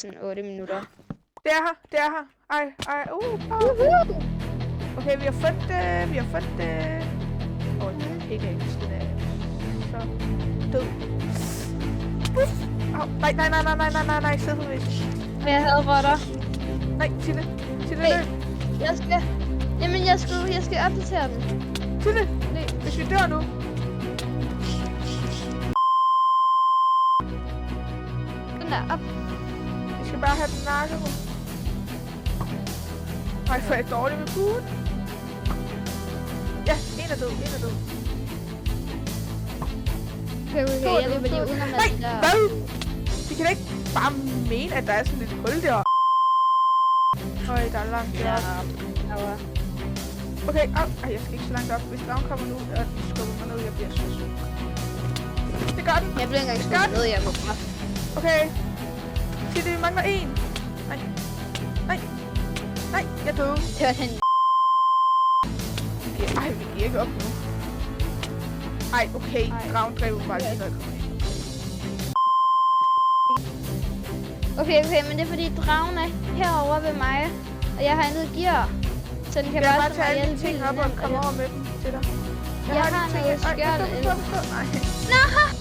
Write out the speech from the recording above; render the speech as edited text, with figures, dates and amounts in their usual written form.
Sådan 8 minutter. Det er her, det er her. Ej. Okay, vi har fundet det, pickaxe, det er så død. Nej, sid på mig. Og jeg havde rotter. Nej, Tille, Hey. løb. Jeg skal... Jamen, jeg skal opdatere den. Tille, hvis vi dør nu. Den der op. Vi skal bare have den nakket. Nej, for jeg er dårlig med buen. Ja, en er død. Okay, jeg løber lige udenom Nej, den der. hvad? Vi kan da ikke bare mene, at der er sådan et hul der. Øj, der er langt der. Okay, ej, jeg skal ikke så langt op. Hvis dragen kommer nu, og den skubber mig ned, jeg bliver så syg. Det gør den. Jeg bliver ikke engang skudt ned, jeg må bare. Okay. Sig det, vi mangler en. Nej, jeg døde. Det var den. Ej, vi giver ikke op nu. Ej, okay. Dragen drev bare lige, når jeg kommer ind. Okay, men det er fordi dragen er herovre ved mig, og jeg har intet gear. Så den kan jeg bare tage alle de ting op og komme over med dem til dig. Jeg har noget skjold. Nej. Nå!